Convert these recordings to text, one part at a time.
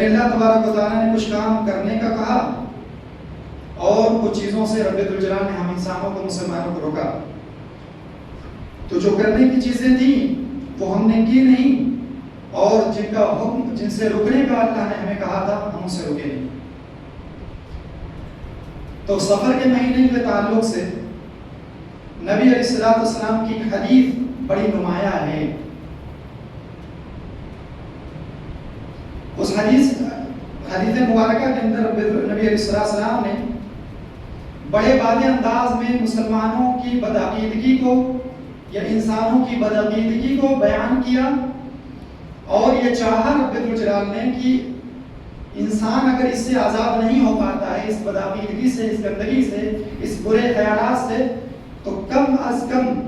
یعنی اللہ تبارک و تعالیٰ نے کچھ کام کرنے کا کہا اور کچھ چیزوں سے رب الجلال نے ہم انسانوں کو مسلمانوں کو روکا. تو جو کرنے کی چیزیں تھیں وہ ہم نے کی نہیں، اور جن کا حکم جن سے رکنے کا اللہ نے ہمیں کہا تھا ہم اسے رکے نہیں. تو سفر کے مہینے کے تعلق سے نبی علیہ السلام کی حدیث بڑی نمایاں ہے. اس حدیث مبارکہ کے اندر نبی علیہ السلام نے بڑے واضح انداز میں مسلمانوں کی بدعقیدگی کو یا انسانوں کی بدعقیدگی کو بیان کیا، اور یہ چاہا رب الجلال نے کہ انسان اگر اس سے آزاد نہیں ہو پاتا ہے، اس بدعقیدگی سے، اس گندگی سے، اس برے خیالات سے، تو کم از کم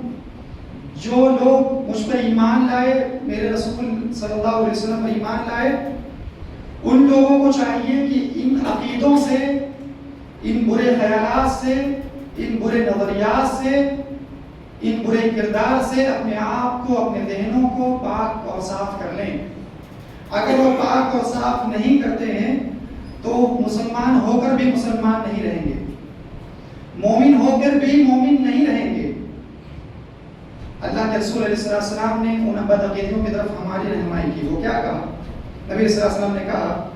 جو لوگ مجھ پر ایمان لائے، میرے رسول صلی اللہ علیہ وسلم پر ایمان لائے، ان لوگوں کو چاہیے کہ ان عقیدوں سے، ان برے خیالات سے، ان برے نظریات سے، ان برے کردار سے اپنے آپ کو، اپنے ذہنوں کو پاک اور صاف کر لیں. اگر وہ پاک اور صاف نہیں کرتے ہیں تو مسلمان ہو کر بھی مسلمان نہیں رہیں گے، مومن ہو کر بھی مومن نہیں رہیں گے. اللہ کے رسول علیہ السلام نے ان بدعقیدیوں کی طرف ہماری رہنمائی کی. وہ کیا کہا؟ نبی علیہ السلام نے کہا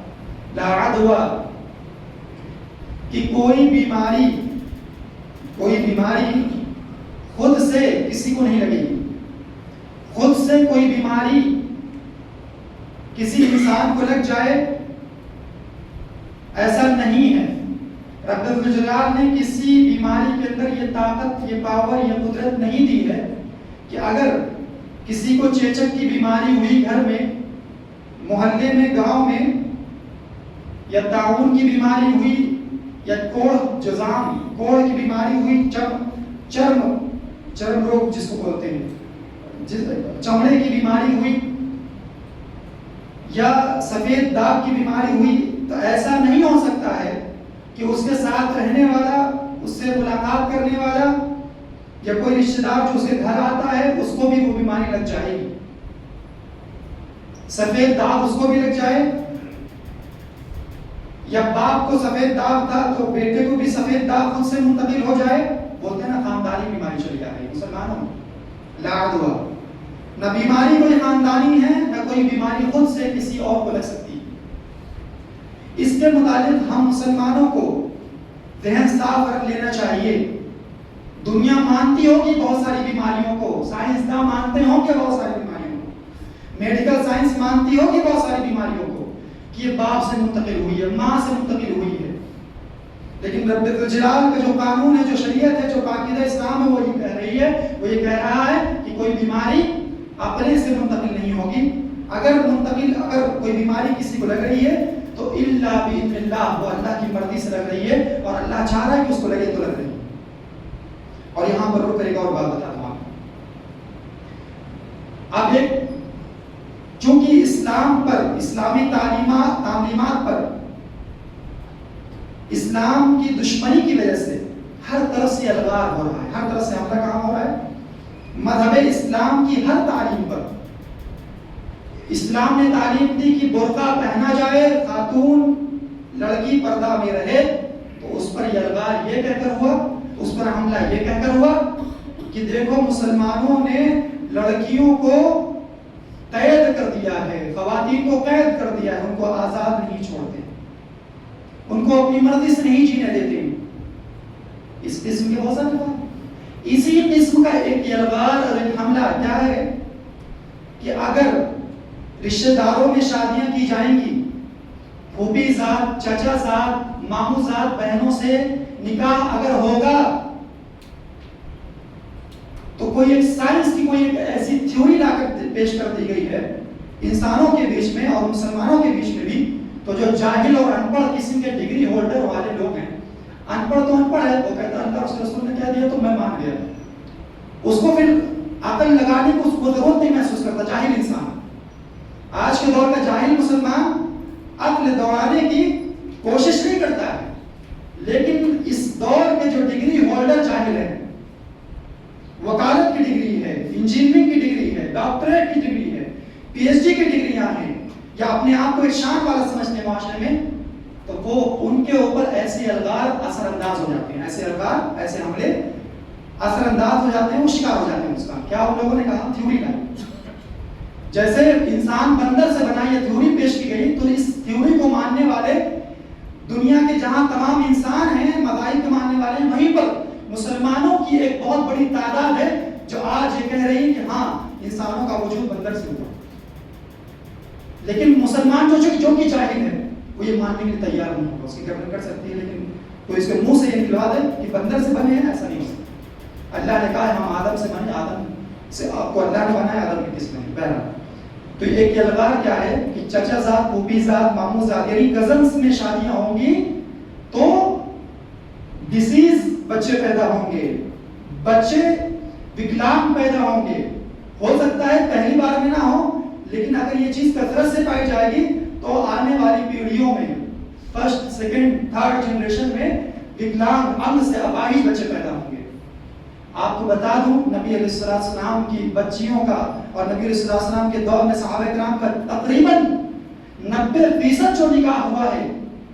لا عدوى، کہ کوئی بیماری خود سے کسی کو نہیں لگے گی. خود سے کوئی بیماری کسی انسان کو لگ جائے، ایسا نہیں ہے. رب الجلال نے کسی بیماری کے اندر یہ طاقت، یہ پاور، یہ قدرت نہیں دی ہے کہ اگر کسی کو چیچک کی بیماری ہوئی گھر میں، محلے میں، گاؤں میں، یا طاعون کی بیماری ہوئی، یا کوڑ کی بیماری ہوئی، چرم روگ جس کو بولتے ہیں، چمڑے کی بیماری ہوئی، یا سفید داغ کی بیماری ہوئی، تو ایسا نہیں ہو سکتا ہے کہ اس کے ساتھ رہنے والا، اس سے ملاقات کرنے والا، یا کوئی رشتہ دار جو اس کے گھر آتا ہے اس کو بھی وہ بیماری لگ جائے گی. سفید داغ اس کو بھی لگ جائے، یا باپ کو سفید داغ تھا تو بیٹے کو بھی سفید داغ خود سے منتقل ہو جائے. بولتے ہیں نا خاندانی بیماری چلی آ رہی ہے مسلمانوں میں. لا عدوى، نہ بیماری کوئی خاندانی ہے، نہ کوئی بیماری خود سے کسی اور کو لگ سکتی. اس کے متعلق ہم مسلمانوں کو ذہن صاف رکھ لینا چاہیے. دنیا مانتی ہوگی بہت ساری بیماریوں کو، سائنسداں مانتے ہوں کہ بہت ساری بیماریوں کو، میڈیکل سائنس مانتی ہوگی بہت ساری بیماریوں کو کہ یہ باپ سے منتقل ہوئی ہے، ماں سے منتقل ہوئی ہے. لیکن رب الجلال کا جو قانون ہے، جو شریعت ہے، جو پاکیزہ اسلام ہے، وہ یہ کہہ رہی ہے، وہ یہ کہہ رہا ہے کہ کوئی بیماری اپنے سے منتقل نہیں ہوگی. اگر کوئی بیماری کسی کو لگ رہی ہے تو الا باذن اللہ، وہ اللہ کی مرضی سے لگ رہی ہے، اور اللہ چاہ رہا ہے کہ اس کو لگے تو لگ رہی ہے. اور یہاں پر رک کر ایک اور بات بتاتا ہوں. اب چونکہ اسلام پر، اسلامی تعلیمات پر اسلام کی دشمنی کی وجہ سے ہر طرف سے الغار ہو رہا ہے، ہر طرف سے حملہ کام ہو رہا ہے مذہب اسلام کی ہر تعلیم پر. اسلام نے تعلیم دی کہ برقع پہنا جائے، خاتون لڑکی پردہ میں رہے، تو اس پر الغار یہ کہہ کر ہوا، اس پر حملہ یہ کہہ کر ہوا کہ دیکھو مسلمانوں نے لڑکیوں کو قید کر دیا ہے، خواتین کو قید کر دیا ہے، ان کو آزاد نہیں چھوڑتے، ان کو اپنی مرضی سے نہیں جینے دیتے. اس قسم کے بہت سارے بات. اسی قسم کا ایک الغار اور ایک حملہ کیا ہے کہ اگر رشتہ داروں میں شادیاں کی جائیں گی، پھوپھی ذات، چچا ذات، ماموں ذات، بہنوں سے نکاح اگر ہوگا، تو کوئی ایک سائنس کی کوئی ایک ایسی تھیوری لا کر پیش کر دی گئی ہے انسانوں کے بیچ میں اور مسلمانوں کے بیچ میں بھی. تو جو جاہل اور ان پڑھ قسم کے ڈگری ہولڈر والے لوگ ہیں، ان پڑھ تو ان پڑھ ہے، وہ کہتا ہے اللہ اس رسول نے کہہ دیا تو میں مان گیا، اس کو پھر عقل لگانے کو اس کو ضرورت نہیں محسوس کرتا. جاہل انسان، آج کے دور کا جاہل مسلمان عقل دوڑانے کی کوشش نہیں کرتا ہے. لیکن اس دور کے جو ڈگری ہولڈر جاہل ہیں، وکالت کی ڈگری ہے، انجینئرنگ کی ڈگری ہے، ڈاکٹریٹ کی ڈگری ہے، پی ایچ ڈی کی ڈگریاں ہیں، یا اپنے آپ کو ایک شان والا سمجھتے ہیں معاشرے میں، تو وہ ان کے اوپر ایسے الغار اثر انداز ہو جاتے ہیں، ایسے الغار، ایسے حملے اثر انداز ہو جاتے ہیں، وہ شکار ہو جاتے ہیں اس کا۔ کیا ان لوگوں نے کہا؟ تھیوری لائن، جیسے انسان بندر سے بنا یہ تھیوری پیش کی گئی، تو اس تھیوری کو ماننے والے دنیا کے جہاں تمام انسان ہیں، مذاہب کے ماننے والے ہیں، وہیں پر مسلمانوں کی ایک بہت بڑی تعداد ہے جو آج یہ کہہ رہی ہے کہ ہاں انسانوں کا وجود بندر سے ہوا، لیکن مسلمان جو کہ جاہل ہے وہ یہ ماننے کے لیے تیار نہیں ہوگا۔ اس کی گردن کر سکتی ہے لیکن تو اس کے منہ سے یہ نکلوا دے کہ بندر سے بنے ہیں، ایسا نہیں ہو سکتا۔ اللہ نے کہا ہے ہم آدم سے بنے، آدم سے آپ کو اللہ نے بنایا، آدم کی قسم ہے۔ بہرحال تو ایک الغار کیا ہے کہ چچا زاد، پھوپھی زاد، ماموں زاد، یعنی کزنس میں شادیاں ہوں گی تو ڈیزیز بچے پیدا ہوں گے، بچے وکلانگ پیدا ہوں گے۔ ہو سکتا ہے پہلی بار میں نہ ہو، لیکن اگر یہ چیز کثرت سے پائی جائے گی تو آنے والی پیڑھیوں میں، فرسٹ، سیکنڈ، تھرڈ جنریشن میں وکلانگ، انگ سے اپاہج بچے پیدا ہوں گے۔ آپ کو بتا دوں نبی علیہ السلام کی بچیوں کا اور نبی علیہ السلام کے دور میں صحابہ کرام کا تقریباً 90% جو نکاح ہوا ہے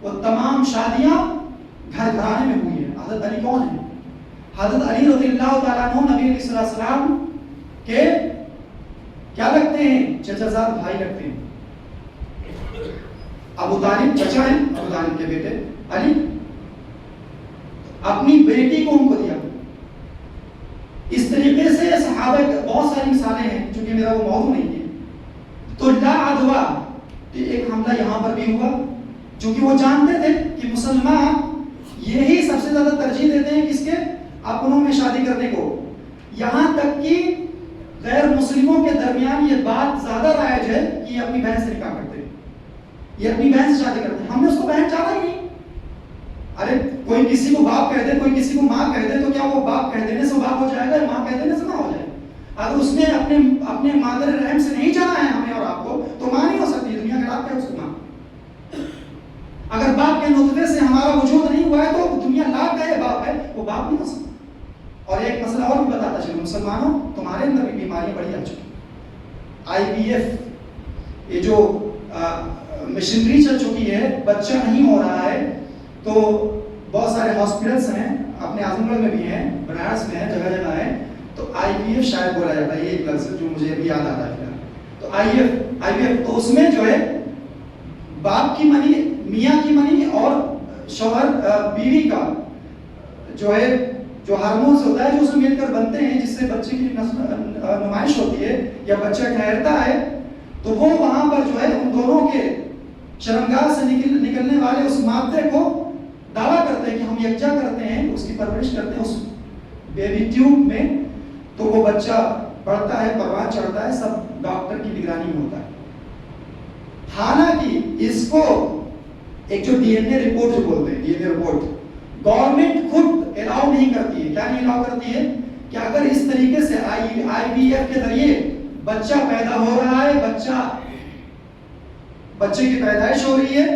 وہ تمام شادیاں گھر گھرانے میں ہوئی ہیں۔ حضرت علی کون ہیں؟ حضرت علی رضی اللہ تعالیٰ عنہ نبی علیہ السلام کے کیا لگتے ہیں؟ چچا زاد بھائی لگتے ہیں۔ ابو طالب چچا ہیں، ابو طالب کے بیٹے علی، اپنی بیٹی کو ان کو دیا۔ اس طریقے سے صحابہ بہت ساری مثالیں ہیں، چونکہ میرا وہ موضوع نہیں ہے۔ تو لا عدوہ، ایک حملہ یہاں پر بھی ہوا، چونکہ وہ جانتے تھے کہ مسلمان یہی سب سے زیادہ ترجیح دیتے ہیں کس کے؟ اپنوں میں شادی کرنے کو، یہاں تک کہ غیر مسلموں کے درمیان یہ بات زیادہ رائج ہے کہ یہ اپنی بہن سے نکاح کرتے ہیں، یہ اپنی بہن سے شادی کرتے ہیں۔ ہم نے اس کو بہن چاہا ہی نہیں۔ ارے کوئی کسی کو باپ کہہ دے، کوئی کسی کو ماں کہہ دے، تو کیا وہ باپ کہہ دینے سے باپ ہو جائے گا، ماں کہہ دینے سے ماں ہو جائے گا؟ اگر اس نے اپنے مادر رحم سے نہیں چاہا ہے ہمیں اور آپ کو، تو ماں نہیں ہو سکتی۔ دنیا کا لاپ ہے اس کو ماں۔ اگر باپ کے نطفے سے ہمارا وجود نہیں ہوا ہے تو دنیا لاپ ہے، باپ ہے، وہ باپ نہیں ہو سکتا۔ اور ایک مسئلہ اور بھی بتاتا چلوں، مسلمانوں تمہارے اندر بھی بیماریاں بڑی آ چکی، IVF، یہ جو مشنری چل چکی ہے، بچہ نہیں ہو رہا ہے، تو بہت سارے ہاسپٹلس ہیں، اپنے اعظم گڑھ میں بھی ہیں، بنارس میں ہیں، جگہ جگہ ہیں، تو IVF شاید بولا جاتا ہے، یہ ایک لفظ جو مجھے ابھی یاد آتا ہے۔ تو IVF تو اس میں جو ہے باپ کی منی، میاں کی منی اور شوہر بیوی کا جو ہے جو ہارمونز ہوتا ہے جو اس میں مل کر بنتے ہیں، جس سے بچے کی نمائش ہوتی ہے یا بچہ ٹھہرتا ہے، تو وہ وہاں پر جو ہے ان دونوں کے شرمگاہ سے نکلنے والے اس مادے کو دعویٰ کرتے ہیں کہ ہم یکجا کرتے ہیں، اس کی پرورش کرتے ہیں اس بیبی ٹیوب میں، تو وہ بچہ بڑھتا ہے، پروان چڑھتا ہے، سب ڈاکٹر کی نگرانی میں ہوتا ہے۔ حالانکہ اس کو ایک جو DNA رپورٹ جو بولتے ہیں، DNA رپورٹ گورنمنٹ خود الاؤ نہیں کرتی ہے۔ کیا نہیں الاؤ کرتی ہے؟ کہ اگر اس طریقے سے IVF کے ذریعے بچہ پیدا ہو رہا ہے، بچے کی پیدائش ہو رہی ہے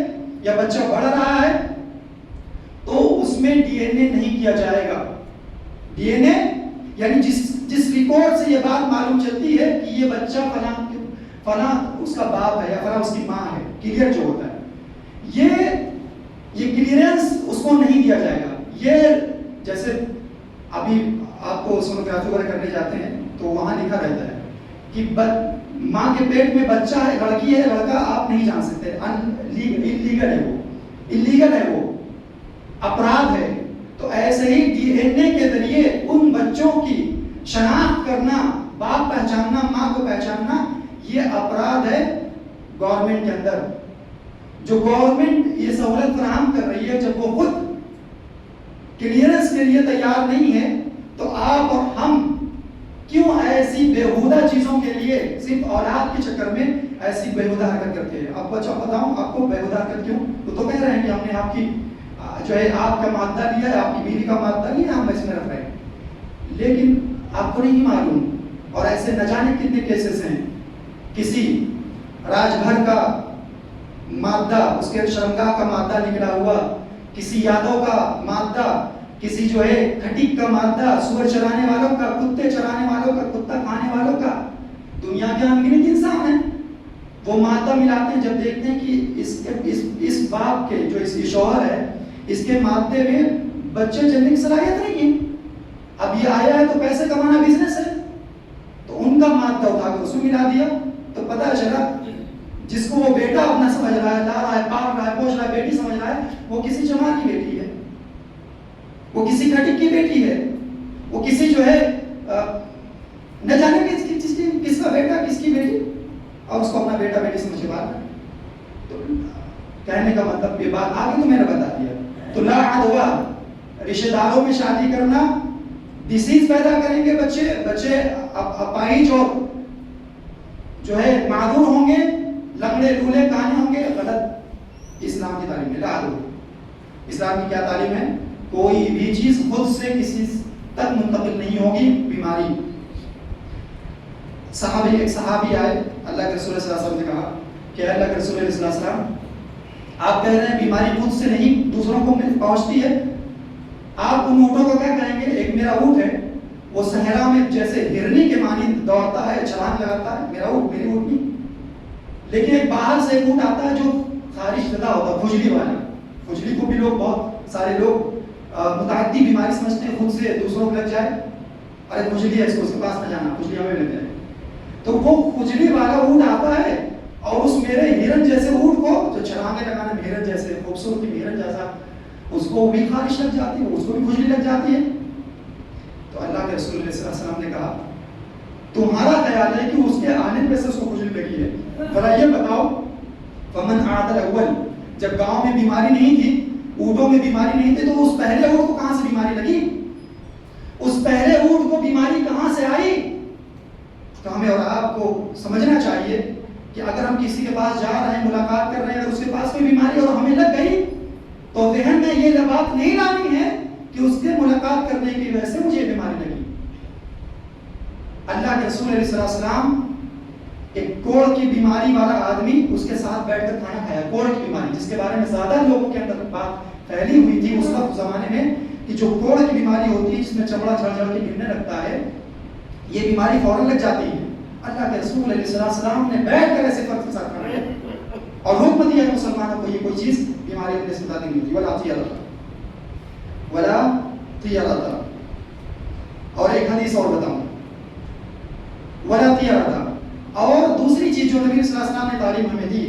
یا بچہ بڑھ رہا ہے، تو اس میں DNA نہیں کیا جائے گا۔ DNA یعنی جس ریپورٹ سے یہ بات معلوم چلتی ہے کہ یہ بچہ فلاں اس کا باپ ہے یا فلاں اس کی ماں ہے، کلیئر جو ہوتا ہے، یہ کلیئرنس اس کو نہیں دیا جائے گا۔ یہ جیسے ابھی آپ کو سونوگرافی وغیرہ کرنے جاتے ہیں تو وہاں لکھا رہتا ہے کہ ماں کے پیٹ میں بچہ ہے، لڑکی ہے، لڑکا آپ نہیں جان سکتے، انلیگل ہے، وہ اپرادھ ہے۔ تو ایسے ہی DNA کے ذریعے ان بچوں کی شناخت کرنا، باپ پہچاننا، ماں کو پہچاننا، یہ اپرادھ ہے گورنمنٹ کے اندر۔ جو گورنمنٹ یہ سہولت فراہم کر رہی ہے، جب وہ خود کلیئرنس کے لیے تیار نہیں ہے، تو آپ اور ہم کیوں ایسی بےہودہ چیزوں کے لیے صرف اولاد کے چکر میں ایسی بےہودہ حرکت کرتے ہیں؟ آپ کو اچھا بتاؤں آپ کو بےہودہ حرکت کیوں؟ وہ تو کہہ رہے ہیں کہ ہم نے آپ کی جو ہے آپ کا مادہ لیا ہے، آپ کی بیوی کا مادہ لیا، ہم اس میں رکھ رہے ہیں، لیکن آپ کو نہیں معلوم۔ اور ایسے نہ جانے کتنے کیسز ہیں، کسی راج بھر کا مادہ، اس کے شرمگاہ کا مادہ نکلا ہوا، کسی یادوں کا مادہ، کسی جو ہے کھٹک کا مادہ، سور چرانے والوں کا، کتے چرانے والوں کا، کتا کھانے والوں کا، دنیا کے انگنت انسان ہیں۔ وہ مادہ ملاتے ہیں جب دیکھتے ہیں کہ اس باپ کے جو اس شوہر ہے اس کے مادے میں بچے جننے کی صلاحیت نہیں ہے، اب یہ آیا ہے تو پیسے کمانا بزنس ہے، تو ان کا مادہ اٹھا کے اس میں ملا دیا، تو پتہ چلا جس کو وہ بیٹا اپنا سمجھ رہا ہے، لا رہا ہے، پال رہا ہے، پوچھ رہا ہے، بیٹی سمجھ رہا ہے، وہ کسی چمار کی بیٹی ہے، وہ کسی کھٹک کی بیٹی ہے، وہ کسی جو ہے نہ جانے کس کا بیٹا کس کی بیٹی، اور اس کو اپنا بیٹا بیٹی سمجھ کے بات ہے۔ تو کہنے کا مطلب یہ بات آگے تو میں نے بتا دیا، تو لا عدوہ، رشتہ داروں میں شادی کرنا ڈیزیز پیدا کریں گے، بچے اپاہج اور جو ہے معذور ہوں گے، لنگڑے لولے کہانے ہوں گے، غلط اسلام کی تعلیم ہے۔ لا عدوہ، اسلام کی کیا تعلیم ہے؟ کوئی بھی چیز خود سے کسی تک منتقل نہیں ہوگی، بیماری۔ ایک صحابی آئے، اللہ کے رسول صلی اللہ علیہ وسلم نے کہا کہ اللہ کے رسول صلی اللہ علیہ وسلم آپ کہہ رہے ہیں بیماری خود سے نہیں دوسروں کو پہنچتی ہے، آپ ان اونٹوں کو کیا کہیں گے؟ ایک میرا اونٹ ہے، وہ صحرا میں جیسے ہرنی کے مانند دوڑتا ہے، چھلانگ لگاتا ہے، میرا اونٹ میری اونٹنی، لیکن ایک باہر سے ایک اونٹ آتا ہے جو خارج زدہ ہوتا ہے، کھجلی والا۔ کھجلی کو بھی لوگ بہت سارے لوگ متعدی بیماری سمجھتے ہیں، خود سے دوسروں کو لگ جائے، ارے کھجلی ہے اس کو اس کے پاس نہ جانا، کھجلی ہمیں لگ جائے، تو وہ کھجلی والا اونٹ آتا ہے اور اس میرے ہرن جیسے اونٹ کو جو چھلانگیں لگانے میں ہرن جیسے خوبصورتی ہرن جیسا، اس کو بھی خارش لگ جاتی ہے، اس کو بھی کھجلی لگ جاتی ہے۔ تو اللہ کے رسول صلی اللہ علیہ وسلم نے کہا تمہارا خیال ہے کہ اس کے آنے پہ سے اس کو کھجلی لگی ہے، ذرا یہ بتاؤ فمن عاد الاول، جب گاؤں میں بیماری نہیں تھی، اونٹوں میں بیماری نہیں تھی، تو اس پہلے اونٹ کو کہاں سے بیماری لگی؟ اس پہلے اونٹ کو بیماری کہاں سے آئی؟ تو ہمیں اور آپ کو سمجھنا چاہیے کہ اگر ہم کسی کے پاس جا رہے ہیں، ملاقات کر رہے ہیں، اگر اس کے پاس کوئی بیماری اور ہمیں لگ گئی تو ذہن میں یہ بات نہیں لانی ہے کہ اس کے ملاقات کرنے کی وجہ سے مجھے بیماری لگی۔ اللہ کے رسول علیہ السلام ایک کوڑ کی بیماری والا آدمی اس کے ساتھ بیٹھ کر کھانا کھایا، کوڑ کی بیماری جس کے بارے میں زیادہ لوگوں کے اندر بات پھیلی ہوئی تھی اس وقت زمانے میں کہ جو کوڑ کی بیماری ہوتی ہے جس میں چمڑا جھڑ جھڑ کے گرنے لگتا ہے، یہ بیماری فوراً لگ جاتی ہے۔ اللہ کے رسول علیہ السلام نے بیٹھ کر ایسے فرد کے ساتھ کھانا کھایا اور حکم دیا کہ مسلمانوں کو یہ کوئی چیز بیماری اپنے سے بتا نہیں ہوتی، ولا طیرۃ۔ اور ایک حدیث اور بتاؤں، ولا طیرۃ، اور دوسری چیز جو نبی صلی اللہ علیہ وسلم نے تعلیم ہمیں دی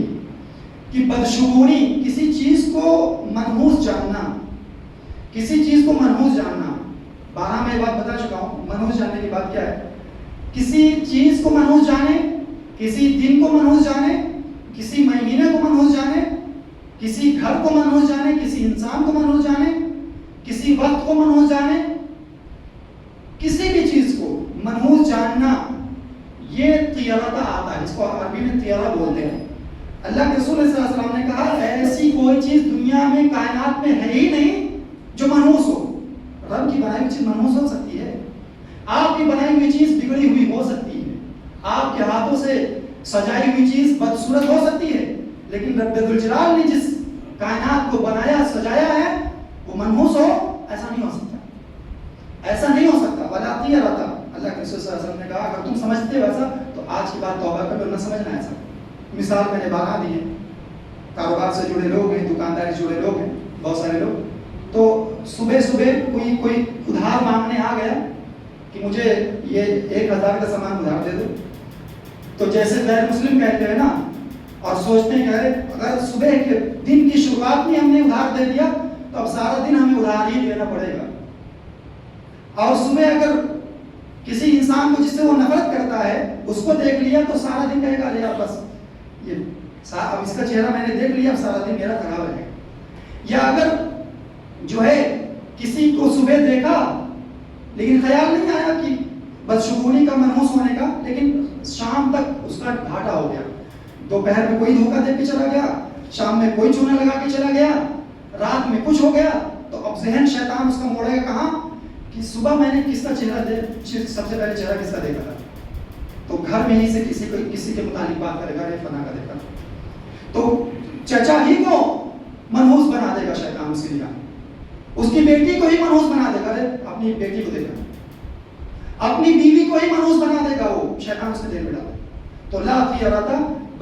کہ بدشگونی، کسی چیز کو منحوس جاننا، کسی چیز کو منحوس جاننا۔ 12 میں یہ بات بتا چکا ہوں، منحوس جاننے کی بات کیا ہے؟ کسی چیز کو منحوس جانے، کسی دن کو منحوس جانے، کسی مہینے کو منحوس جانے، کسی گھر کو منحوس جانے، کسی انسان کو منحوس جانے، کسی وقت کو منحوس جانے، کسی بھی چیز کو منحوس جاننا، یہ طیرہ آتا ہے، اس کو عربی میں طیرہ بولتے ہیں۔ اللہ کے رسول صلی اللہ علیہ وسلم نے کہا ایسی کوئی چیز دنیا میں کائنات میں ہے ہی نہیں جو منحوس ہو۔ رب کی بنائی ہوئی چیز منحوس ہو سکتی ہے، آپ کی بنائی ہوئی چیز بگڑی ہوئی ہو سکتی ہے، آپ کے ہاتھوں سے سجائی ہوئی چیز بدصورت ہو سکتی ہے، لیکن رب ذوالجلال نے جس کائنات کو بنایا سجایا ہے وہ منحوس ہو، ایسا نہیں ہو سکتا، ایسا نہیں ہو سکتا۔ ولا طیرۃ، اللہ کے رسول صلی اللہ علیہ وسلم نے کہا اگر تم سمجھتے ہو ایسا تو آج کی بات توبہ کر لو، نہ سمجھنا ایسا۔ مثال میں نے بنا دی ہے، کاروبار سے جڑے لوگ ہیں، دکانداری سے جڑے لوگ ہیں، بہت سارے لوگ، تو صبح کوئی ادھار مانگنے آ گیا کہ مجھے یہ 1000 کا سامان ادھار دے دو، تو جیسے غیر مسلم کہتے ہیں نا اور سوچتے ہیں کہ اگر صبح کے دن کی شروعات میں ہم نے ادھار دے دیا تو اب سارا دن ہمیں ادھار ہی دینا پڑے گا، اور صبح اگر کسی انسان کو جس سے وہ نفرت کرتا ہے اس کو دیکھ لیا تو سارا دن کہے گا ارے یار بس یہ اب اس کا چہرہ میں نے دیکھ لیا، اب سارا دن میرا خراب ہے۔ یا اگر جو ہے کسی کو صبح دیکھا لیکن خیال نہیں آیا کہ بدشگونی کا، منحوس ہونے کا، لیکن شام تک اس کا گھاٹا ہو گیا، دوپہر میں کوئی دھوکہ دے کے چلا گیا، شام میں کوئی چونا لگا کے چلا گیا، رات میں کچھ ہو گیا، تو اب ذہن شیطان اس کا موڑے گا کہاں کہ صبح میں نے کس کا چہرہ سب سے پہلے چہرہ کس کا دیکھا تھا، تو گھر میں ہی سے کسی کے متعلق بات کرے گا، فلاں کا دیکھا، تو چچا ہی کو منحوس بنا دے گا شیطان، اس کے لیے اس کی بیٹی کو ہی منحوس بنا دے گا، اپنی بیٹی کو دیکھا، اپنی بیوی کو ہی منحوس بنا دے گا وہ شیطان، اس کے دل میں ڈالے۔ تو لا طیرۃ،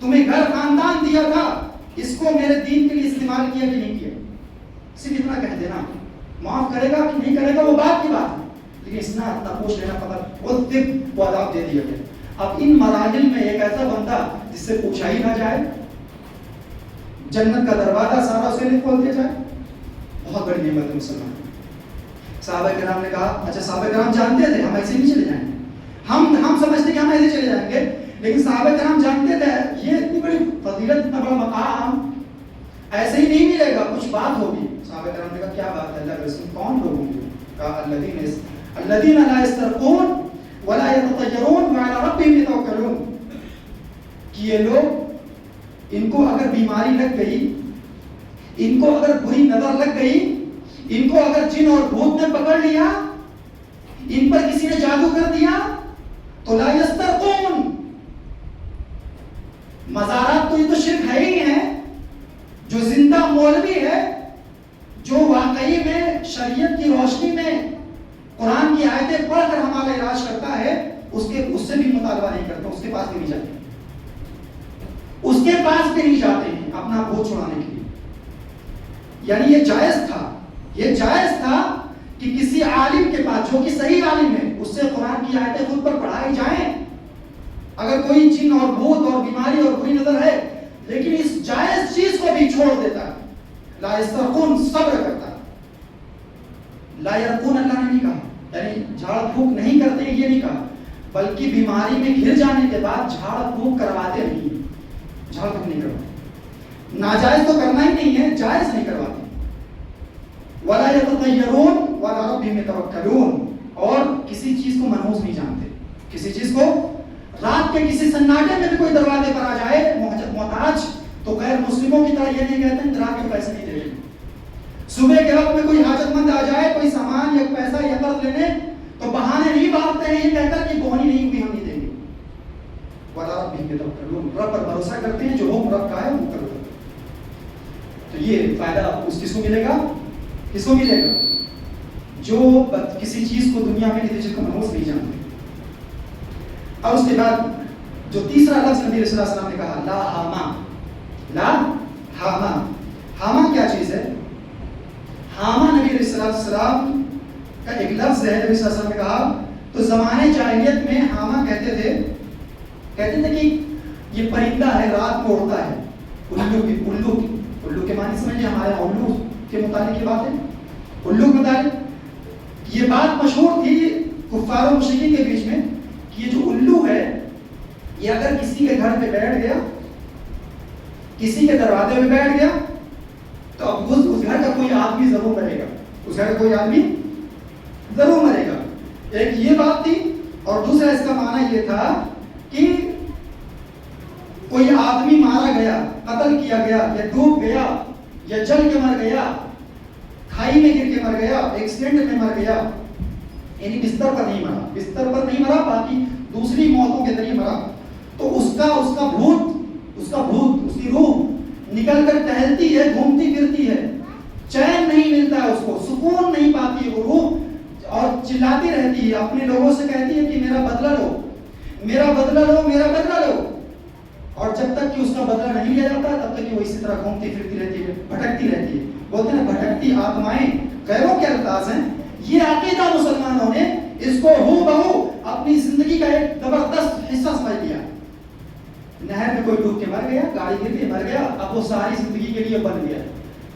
تمہیں گھر خاندان دیا تھا، اس کو میرے دین کے لیے استعمال کیا کہ نہیں کیا؟ صرف اتنا کہہ دینا، معاف کرے گا کہ نہیں کرے گا وہ بات کی بات ہے، لیکن اتنا پوچھ لینا فقط وہ طب وہ عذاب دے دیا گیا۔ اب ان مراحل میں ایک ایسا بندہ جس سے پوچھا ہی نہ جائے، جنت کا دروازہ سارا اسے نہیں کھول دیا جائے، بہت بڑی نعمت ہے مسلمان۔ صحابہ کرام نے کہا اچھا صحابہ کرام جانتے تھے ہم ایسے نہیں چلے جائیں گے، ہم سمجھتے کہ ہم ایسے چلے جائیں گے، لیکن صحابہ کرام جانتے تھے یہ اتنی بڑی فضیلت، اتنا بڑا مقام ایسے ہی نہیں ملے گا، کچھ بات ہوگی۔ صحابہ کرام نے کہا کیا بات ہے اللہ کے رسول، کون لوگ ہوں گے؟ کہا الذین لا یسترقون ولا یتطیرون وعلی ربہم یتوکلون، کہ یہ لوگ ان کو اگر بیماری لگ گئی، ان کو اگر بری نظر لگ گئی، ان کو اگر جن اور بھوت نے پکڑ لیا، ان پر کسی نے جادو کر دیا تو لا یسترقون، مزارات تو یہ تو شرک ہے ہی ہے، جو زندہ مولوی ہے جو واقعی میں شریعت کی روشنی میں قرآن کی آیتیں پڑھ کر ہمارا علاج کرتا ہے، اس سے بھی مطالبہ نہیں کرتا، اس کے پاس بھی نہیں جاتے، اس کے پاس بھی نہیں جاتے ہیں اپنا بوجھ چھڑانے کے لیے۔ یعنی یہ جائز تھا، یہ جائز تھا کہ کسی عالم کے پاس جو کہ صحیح عالم ہے اس سے قرآن کی آیتیں خود پر پڑھائی جائیں اگر کوئی جن اور بھوت اور بیماری اور بری نظر ہے، لیکن اس جائز چیز کو بھی چھوڑ دیتا ہے۔ لا یسترقون، صبر کرتا ہے۔ لا یرقون اللہ نے نہیں کہا، یعنی جھاڑ پھونک نہیں کرتے یہ نہیں کہا، بلکہ بیماری میں گھر جانے کے بعد جھاڑ پھونک کرواتے نہیں، جھاڑ پھونک نہیں کرواتے، ناجائز تو کرنا ہی نہیں ہے، جائز نہیں کرواتے۔ ولا یتطیرون وعلی ربہم یتوکلون، اور کسی چیز کو منحوس نہیں جانتے، کسی چیز کو، رات کے کسی سناٹے میں بھی کوئی دروازے پر آ جائے محتاج تو غیر مسلموں کی طرح یہ نہیں کہتے ہیں رات کے پیسے نہیں دے رہے، صبح کے وقت میں کوئی حاجت مند آ جائے کوئی سامان یا پیسہ یا قرض لینے تو بہانے نہیں بانٹتے ہیں یہ کہہ کر کہ بہنی نہیں ہوئی ہم نہیں دیں گے۔ وعلی ربہم یتوکلون، رب پر بھروسہ کرتے ہیں، جو حکم رب کا ہے وہ کرتے ہیں۔ تو یہ فائدہ اس کس کو ملے گا؟ کس کو ملے گا؟ جو کسی چیز کو دنیا میں کسی چیز کو منحوس نہیں جانتے۔ اور اس کے بعد جو تیسرا لفظ نبی صلی اللہ علیہ وسلم نے کہا لا ہاما، لا ہاما، ہاما کیا چیز ہے؟ ہاما نبی صلی اللہ علیہ وسلم کا ایک لفظ ہے، نبی صلی اللہ علیہ وسلم نے کہا تو زمانے جاہلیت میں ہاما کہتے تھے کہ یہ پرندہ ہے رات کو اڑتا ہے، الو کے معنی سمجھے، ہمارے الو کے متعلق یہ بات ہے، الو کے متعلق یہ بات مشہور تھی کفار و مشرکین کے بیچ میں کہ یہ جو الو ہے یہ اگر کسی کے گھر پہ بیٹھ گیا، کسی کے دروازے پہ بیٹھ گیا تو اب اس گھر کا کوئی آدمی ضرور مرے گا، اس گھر کا کوئی آدمی ضرور مرے گا۔ ایک یہ بات تھی، اور دوسرا اس کا معنی یہ تھا کہ کوئی آدمی مارا گیا، قتل کیا گیا، یا ڈوب گیا، یا جل کے مر گیا، کھائی میں گر کے مر گیا، ایکسیڈنٹ میں مر گیا، یعنی بستر پر نہیں مرا، بستر پر نہیں مرا، باقی دوسری موتوں کے ذریعے مرا، تو اس کا بھوت، اس کی روح نکل کر ٹہلتی ہے، گھومتی پھرتی ہے، چین نہیں ملتا ہے اس کو، سکون نہیں پاتی ہے وہ روح، اور چلاتی رہتی ہے، اپنے لوگوں سے کہتی ہے کہ میرا بدلہ لو، میرا بدلہ لو، میرا بدلہ لو، اور جب تک کہ اس کا بدلہ نہیں لیا جاتا تب تک کہ وہ اسی طرح گھومتی پھرتی رہتی ہے، بھٹکتی رہتی ہے۔ بولتے ہیں بھٹکتی آتمائیں غیروں کے الفاظ ہیں، یہ عقیدہ مسلمانوں نے اس کو ہو بہو اپنی زندگی کا ایک زبردست حصہ سمجھ لیا۔ نہر میں کوئی ڈوب کے مر گیا، گاڑی گر کے مر گیا، اب وہ ساری زندگی کے لیے بن گیا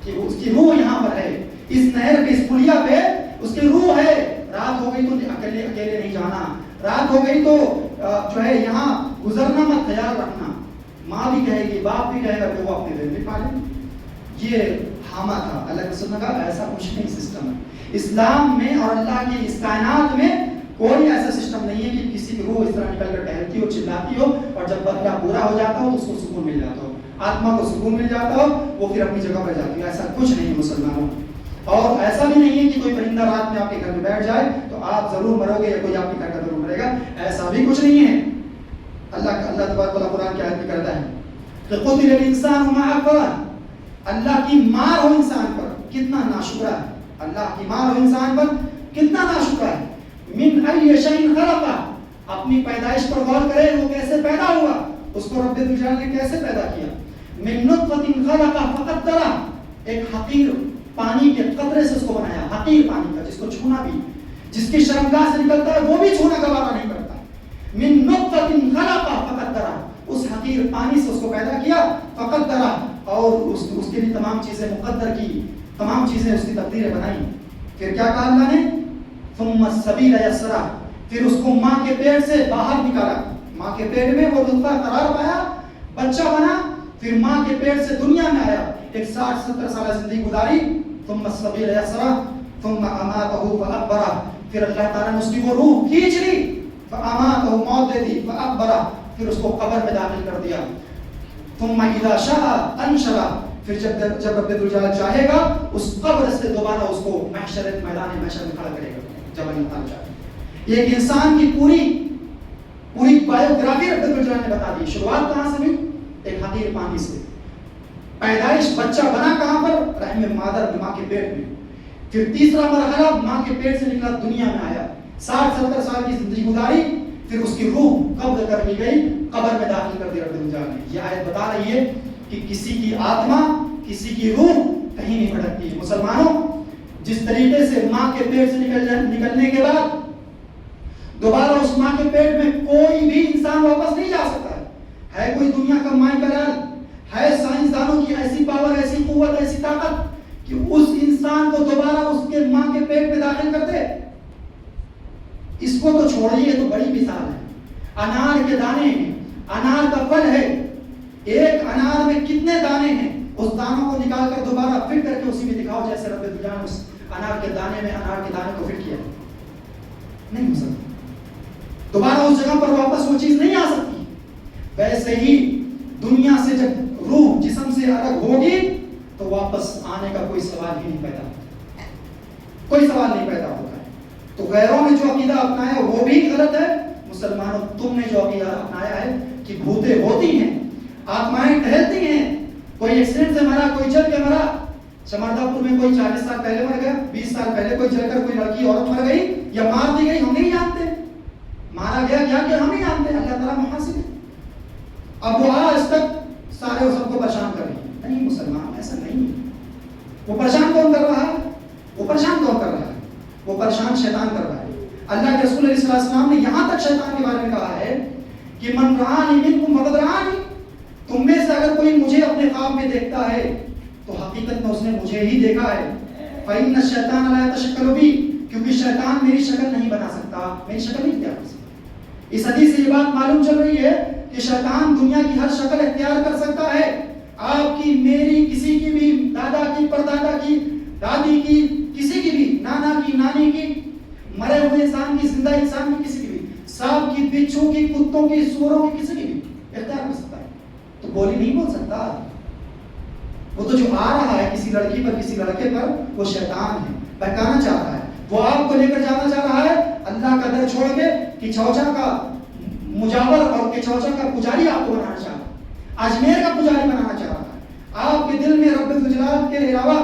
کہ اس کی روح یہاں پر ہے، اس نہر پہ، اس پلیا پہ اس کی روح ہے۔ رات ہو گئی تو اکیلے نہیں جانا، رات ہو گئی تو جو ہے یہاں گزرنا مت، خیال رکھنا، ماں بھی کہے گی، باپ بھی کہے گا کہ وہ اپنے دل میں پالیں۔ یہ ہاما تھا۔ اللہ کے رسول کا ایسا کچھ نہیں سسٹم ہے اسلام میں، اور اللہ کی اس کائنات میں کوئی ایسا سسٹم نہیں ہے کہ کسی کی روح اس طرح نکل کر ٹہلتی ہو، چلاتی ہو، اور جب بدلہ پورا ہو جاتا ہو تو اس کو سکون مل جاتا ہو، آتما کو سکون مل جاتا ہو، وہ پھر اپنی جگہ پر جاتی ہے۔ ایسا کچھ نہیں ہے مسلمانوں، اور ایسا بھی نہیں ہے کہ کوئی پرندہ رات میں آپ کے گھر میں بیٹھ جائے تو آپ ضرور مرو گے یا کوئی آپ کے گھر کا ضرور مرے گا، ایسا بھی کچھ نہیں ہے۔ اللہ تبارک و تعالیٰ قرآن کی آیت میں کرتا ہے کہ قتل الانسان ما اکفرہ، اللہ کی مار ہو انسان پر، کتنا ناشکرا ہے، اللہ کی مار ہو انسان پر کتنا ناشکرا ہے۔ من ای شیء خلقہ، اپنی پیدائش پر غور کرے وہ کیسے پیدا ہوا، اس کو رب الجلال نے کیسے پیدا کیا؟ من نطفۃ خلق فقدر، ایک حقیر پانی کے قطرے سے اس کو بنایا، حقیر پانی کا جس کو چھونا بھی، جس کی شرمگاہ سے نکلتا ہے وہ بھی چھونا گوارا نہیں کرتا۔ من نطفۃ خلق فقدر، اس حقیر پانی سے اس کو پیدا کیا، فقدر، اور اس کے لیے تمام چیزیں مقدر کی، تمام چیزیں اس کی تقدیریں بنائی۔ پھر کیا کہا اللہ نے؟ ثم السبیل یسرا، پھر اس کو ماں کے پیٹ سے باہر نکالا، ماں کے پیٹ میں وہ نطفہ قرار پایا، بچہ بنا، پھر ماں کے پیٹ سے دنیا میں آیا، ایک 60-70 سالہ زندگی گزاری۔ ثم السبیل یسرا ثم اماتہ فاقبرہ، پھر اللہ تعالیٰ نے اس کی وہ روح کھینچ لی، فاماتہ، موت دے دی، فاقبرہ، پھر اس کو قبر میں داخل کر دیا۔ ثم اذا شاء انشر، پھر جب رب الجلال چاہے گا اس قبر سے دوبارہ اس کو محشر میدان محشر میں کھڑا کرے گا، جب اللہ تعالیٰ چاہے۔ یہ ایک انسان کی پوری بایوگرافی رب الجلال نے بتا دی۔ شروعات کہاں سے ہوئی؟ ایک حقیر پانی سے، پیدائش بچہ بنا کہاں پر؟ رحم مادر میں، ماں کے پیٹ میں۔ پھر تیسرا مرحلہ ماں کے پیٹ سے نکلا، دنیا میں آیا، 60-70 سال کی زندگی گزاری، پھر اس کی روح قبض کر لی گئی، قبر میں داخل کر دیا رب الجلال نے۔ یہ آیت بتا رہی ہے کہ کسی کی آتما، کسی کی روح کہیں نہیں بھٹکتی ہے۔ مسلمانوں، جس طریقے سے ماں کے پیٹ سے نکلنے کے بعد دوبارہ اس ماں کے پیٹ میں کوئی بھی انسان واپس نہیں جا سکتا ہے کوئی دنیا کا مائکرال، ہے سائنسدانوں کی ایسی پاور، ایسی قوت، ایسی طاقت کہ اس انسان کو دوبارہ اس کے ماں کے پیٹ میں داخل کر دے؟ اس کو تو چھوڑیے، تو بڑی مثال ہے۔ انار کے دانے ہیں، انار کا پھل ہے، ایک انار میں کتنے دانے ہیں، اس دانوں کو نکال کر دوبارہ فٹ کر کے اسی میں دکھاؤ جیسے رب الجلال نے اس انار کے دانے میں انار کے دانے کو فٹ کیا، نہیں ہو سکتا۔ دوبارہ اس جگہ پر واپس وہ چیز نہیں آ سکتی۔ ویسے ہی دنیا سے جب روح جسم سے الگ ہوگی تو واپس آنے کا کوئی سوال ہی نہیں پیدا ہوتا، کوئی سوال نہیں پیدا ہوتا ہے۔ تو غیروں نے جو عقیدہ اپنایا وہ بھی غلط ہے۔ مسلمانوں، تم نے جو عقیدہ اپنایا ہے کہ بھوتیں ہوتی ہیں، آتمائیں ٹہلتی ہیں، کوئی ایکسیڈنٹ سے مرا، کوئی جل کے مرا، شمردہ پور میں کوئی 40 سال پہلے مر گیا، 20 سال پہلے کوئی جل کر کوئی لڑکی عورت مر گئی یا مار دی گئی، ہم نہیں جانتے، مارا گیا کیا کہ ہم نہیں جانتے، اللہ تعالیٰ محاسب ہے۔ اب وہ آج تک سارے سب کو پریشان کر رہی ہے، نہیں مسلمان ایسا نہیں ہے۔ وہ پریشان کون کر رہا ہے؟ وہ پریشان کون کر رہا ہے؟ وہ پریشان شیطان کر رہا ہے۔ اللہ کے رسول علیہ السلام نے یہاں تک شیطان کے بارے میں کہا ہے کہ من رآنی منکم فقد رآنی، تم میں سے اگر کوئی مجھے اپنے خواب میں دیکھتا ہے تو حقیقت میں اس نے مجھے ہی دیکھا ہے۔ فإن الشیطان لا يتشکل بی، کیونکہ شیطان میری شکل نہیں بنا سکتا، میری شکل نہیں اختیار کر سکتا۔ اس حدیث سے یہ بات معلوم چل رہی ہے کہ شیطان دنیا کی ہر شکل اختیار کر سکتا ہے، آپ کی، میری، کسی کی بھی، دادا کی، پردادا کی، دادی کی، کسی کی بھی، نانا کی، نانی کی، مرے ہوئے انسان کی، زندہ انسان کی، کسی کی بھی، سانپ کی، بچھو کی، کتوں کی، سوروں کی، کسی کی بھی اختیار کر سکتا ہے۔ تو بولی نہیں بول سکتا، وہ تو جو آ رہا ہے کسی لڑکی پر، کسی لڑکے پر، وہ شیطان ہے، بہکانا چاہ رہا ہے، وہ آپ کو لے کر جانا چاہ رہا ہے اللہ کا در چھوڑ کے کہ چوچا کا مجاور اور کہ چوچا کا پجاری آپ کو بنانا چاہ رہا ہے، اجمیر کا پجاری بنانا چاہ رہا ہے، آپ کے دل میں رب الجلال کے علاوہ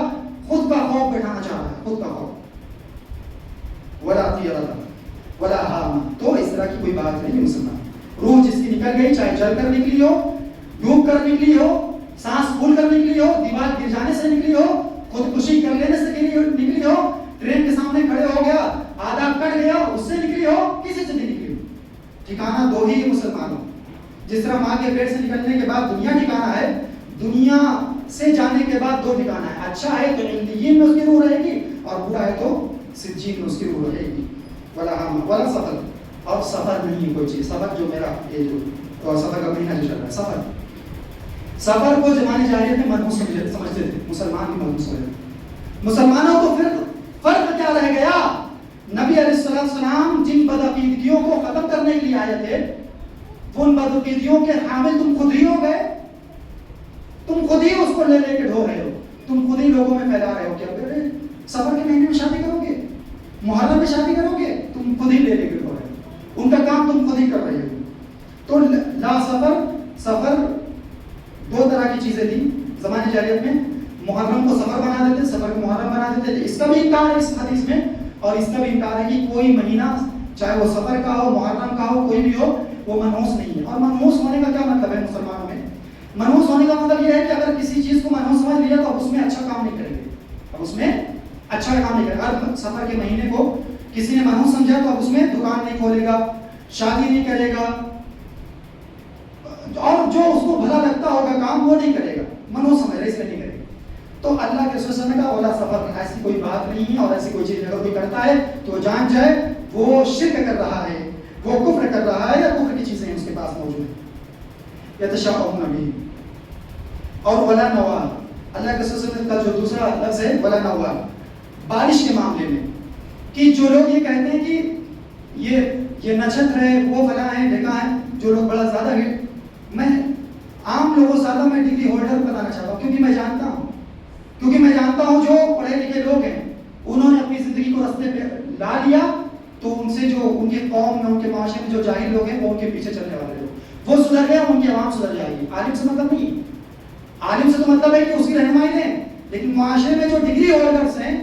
خود کا خوف بٹھانا چاہ رہا ہے، خود کا خوف، ولا طیرۃ ولا ہام۔ تو اس طرح کی کوئی بات نہیں مسلمان۔ روح جس کی نکل گئی، چاہے جل کر نکلی ہو، ڈوب کر نکلی ہو، سانس پھول کر نکلی ہو، دیوار گر جانے سے نکلی ہو، خودکشی کر لینے سے نکلی ہو، ٹرین کے سامنے کھڑے ہو گیا، آدھا کٹ گیا، اس سے نکلی ہو، کسی سے نہیں نکلی ہو، ٹھکانہ دو ہی مسلمانوں۔ جس طرح ماں کے پیٹ سے نکلنے کے بعد دنیا ٹھکانہ ہے، دنیا سے جانے کے بعد دو ٹھکانہ ہے، اچھا ہے تو علیین میں اس کی روح رہے گی، اور برا ہے تو سجین میں اس کی روح رہے گی۔ ولا ہم ولا سفر، اور سفر نہیں کوئی چیز، سفر جو میرا یہ جو سفر کا مہینہ جو چل رہا ہے، سفر کو زمانے جاہلیت میں منحوس سمجھتے تھے، مسلمان بھی منحوس ہوئے۔ مسلمانوں کو پھر فرق کیا رہ گیا؟ نبی علیہ السلام جن بدعقیدگیوں کو ختم کرنے کے لیے آئے تھے، ان بدعقیدگیوں کے حامل تم خود ہی ہو گئے، تم خود ہی اس کو لے کے ڈھو رہے ہو، تم خود ہی لوگوں میں پھیلا رہے ہو کہ اب سفر کے مہینے میں شادی کرو گے، محرم میں شادی کرو گے، تم خود ہی لے کے ڈھو رہے ہو، ان کا کام تم خود ہی کر رہے ہو۔ تو لا سفر دو طرح کی چیزیں تھیں زمانے جاہلیت میں، محرم کو سفر بنا دیتے، سفر کو محرم بنا دیتے تھے۔ اس کا بھی انکار ہے اس حدیث میں، اور اس کا بھی انکار ہے کہ کوئی مہینہ چاہے وہ سفر کا ہو، محرم کا ہو، کوئی بھی ہو، وہ منحوس نہیں ہے. اور منحوس ہونے کا کیا مطلب ہے مسلمانوں میں؟ منحوس ہونے کا مطلب یہ ہے کہ اگر کسی چیز کو منحوس سمجھ لیا تو اب اس میں اچھا کام نہیں کریں گے, اب اس میں اچھا کام نہیں کریں گے. ہر سفر کے مہینے کو کسی نے منحوس سمجھا تو اب اس میں دکان نہیں کھولے گا, شادی نہیں کرے گا, اور جو اس کو بھلا لگتا ہوگا کام وہ نہیں کرے گا, منحوس سمجھ رہے اس میں نہیں کرے گا. تو اللہ کے رسول صلی اللہ علیہ وسلم نے کہا اولا سفر ایسی کوئی بات نہیں ہے, اور ایسی کوئی چیز اگر کوئی کرتا ہے تو جان جائے وہ شرک کر رہا ہے, وہ کفر کر رہا ہے, یا کفر کی چیزیں اس کے پاس موجود ہیں. یتشاءون به. اور ولا نوال, اللہ کے رسول صلی اللہ علیہ وسلم کا جو دوسرا لفظ ہے ولا نوال, بارش کے معاملے میں, کہ جو لوگ یہ کہتے ہیں کہ یہ نچھتر ہے, وہ فلاں ہے, ڈھکا ہے, جو لوگ بڑا زیادہ ہے, میں عام لوگوں سے زیادہ میں ڈگری ہولڈر بتانا چاہتا ہوں, کیونکہ میں جانتا ہوں جو پڑھے لکھے لوگ ہیں انہوں نے اپنی زندگی کو راستے پہ لا لیا, تو ان سے جو ان کی قوم میں, ان کے معاشرے میں جو جاہل لوگ ہیں وہ ان کے پیچھے چلنے والے لوگ, وہ سدھر گئے, ان کی عوام سدھر جائے گی. عالم سے مطلب نہیں, عالم سے تو مطلب ہے کہ اس کی رہنمائی دیں, لیکن معاشرے میں جو ڈگری ہولڈرز ہیں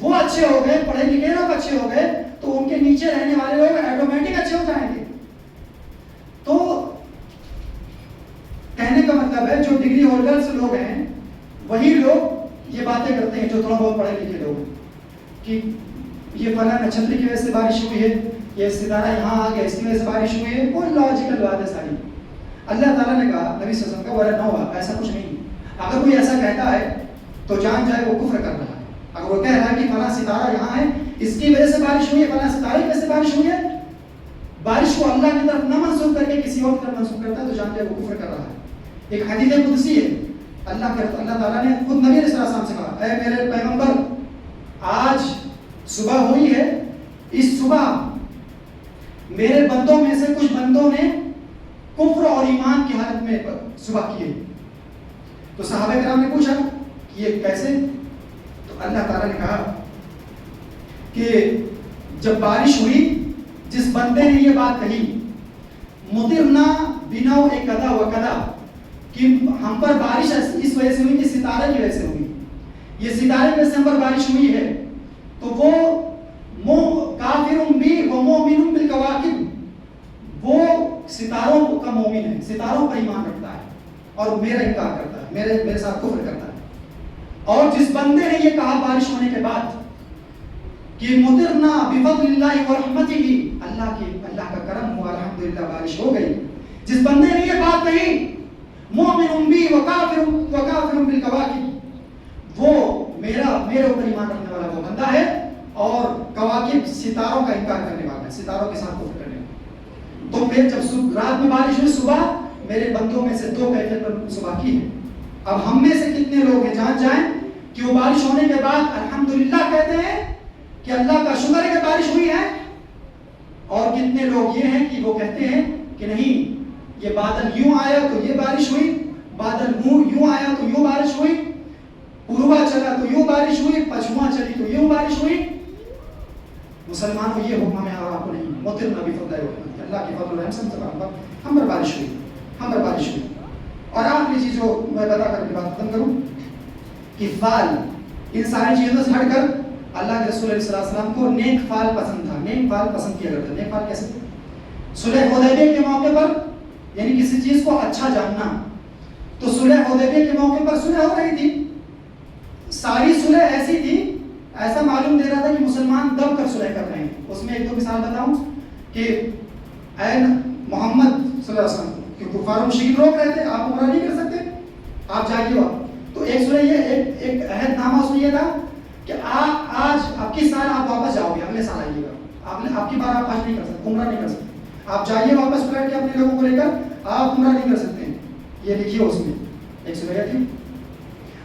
وہ اچھے ہو گئے, پڑھے لکھے لوگ اچھے ہو گئے, تو ان کے نیچے رہنے والے لوگ آٹومیٹک اچھے ہو جائیں گے. تو کہنے کا مطلب ہے جو ڈگری ہولڈرز لوگ ہیں وہی لوگ یہ باتیں کرتے ہیں جو تھوڑا بہت پڑھے لکھے لوگ ہیں, کہ یہ فلاں نچھتر کی وجہ سے بارش ہوئی ہے, یہ ستارہ یہاں آ گیا اس کی وجہ سے بارش ہوئی ہے, وہ لاجیکل بات ہے ساری. اللہ تعالیٰ نے کہا نبی صلی اللہ علیہ وسلم کا ولا نہ ہوا, ایسا کچھ نہیں. اگر کوئی ایسا کہتا ہے تو جان جائے وہ کفر کر رہا ہے. اگر وہ کہہ رہا ہے کہ فلاں ستارہ یہاں ہے اس کی وجہ سے بارش ہوئی ہے, فلاں ستارے کی وجہ سے بارش ہوئی ہے, بارش کو اللہ کی طرف نہ منسوخ کر کے کسی اور کی طرف منسوخ کرتا ہے, تو جان جائے وہ کفر کر رہا ہے. ایک حدیث قدسی ہے, اللہ تعالیٰ نے خود نبی علیہ السلام سے کہا, اے میرے پیغمبر آج صبح ہوئی ہے, اس صبح میرے بندوں میں سے کچھ بندوں نے کفر اور ایمان کی حالت میں صبح کیے. تو صحابہ کرام نے پوچھا کہ یہ کیسے؟ تو اللہ تعالیٰ نے کہا کہ جب بارش ہوئی, جس بندے نے یہ بات کہی مطرنا بنو کذا و کذا, کہ ہم پر بارش اس وجہ سے ہوئی کہ ستارے کی وجہ سے ہوئی, یہ ستارے کی وجہ سے ہم پر بارش ہوئی ہے, تو وہ کافر بھی و مومن بالکواکب, وہ ستاروں کا مومن ہے, ستاروں پر ایمان رکھتا ہے اور میرا انکار کرتا ہے, میرے ساتھ کفر کرتا ہے. اور جس بندے نے یہ کہا بارش ہونے کے بعد کہ مطرنا بفضل اللہ ورحمتہ, اللہ کا کرم ہوا, الحمدللہ بارش ہو گئی, جس بندے نے یہ بات کہی مومن بی وکافر بالکواکب, وہ میرے اوپر ایمان رکھنے والا وہ بندہ ہے, اور کواکب ستاروں کا انکار کرنے والا ہے, ستاروں کے ساتھ کفر کرنے والا. تو پھر جب رات میں بارش ہوئی, صبح میرے بندوں میں سے دو کیفیت پر صبح کی ہے. اب ہم میں سے کتنے لوگ ہیں جان جائیں کہ وہ بارش ہونے کے بعد الحمدللہ کہتے ہیں کہ اللہ کا شکر ہے کہ بارش ہوئی ہے, اور کتنے لوگ یہ ہیں کہ وہ کہتے ہیں کہ نہیں یہ بادل یوں آیا تو یہ بارش ہوئی, بادل یوں آیا تو یوں بارش ہوئی, پوروا چلا تو یوں بارش ہوئی, پچھوا چلی تو یوں بارش ہوئی. مسلمانوں یہ حکم ہے اور آپ کو نہیں, مطرنا بفضل اللہ کے فضل و رحم سے ہم پر بارش ہوئی. اور آخری چیز جو میں بتا کر کے بات ختم کروں کہ فال, ان ساری چیزوں سے ہٹ کر اللہ کے رسول علیہ السلام کو نیک فال پسند تھا, نیک فال پسند کیا کرتا. نیک فال کیسے؟ صلح حدیبیہ کے موقع پر, یعنی کسی چیز کو اچھا جاننا, تو صلح حدیبیہ کے موقع پر صلح ہو رہی تھی, ساری صلح ایسی تھی, ایسا معلوم دے رہا تھا کہ مسلمان دب کر صلح کر رہے ہیں. اس میں ایک دو مثال بتاؤں کہ اے محمد صلی اللہ علیہ وسلم, کہ کفار و مشرکین روک رہے تھے, آپ عمرہ نہیں کر سکتے, آپ جائیے وہاں. تو ایک صلح یہ ایک عہد نامہ اس میں یہ تھا کہ آج اب کی سال آپ واپس جاؤ گے, اگلے سال آئیے گا, آپ کی بار آپ حج نہیں کر سکتے, عمرہ نہیں کر سکتے, آپ جائیے واپس پلٹ کے اپنے لوگوں کو لے کر, آپ عمرہ نہیں کر سکتے. یہ لکھیے اس میں ایک صلح تھی.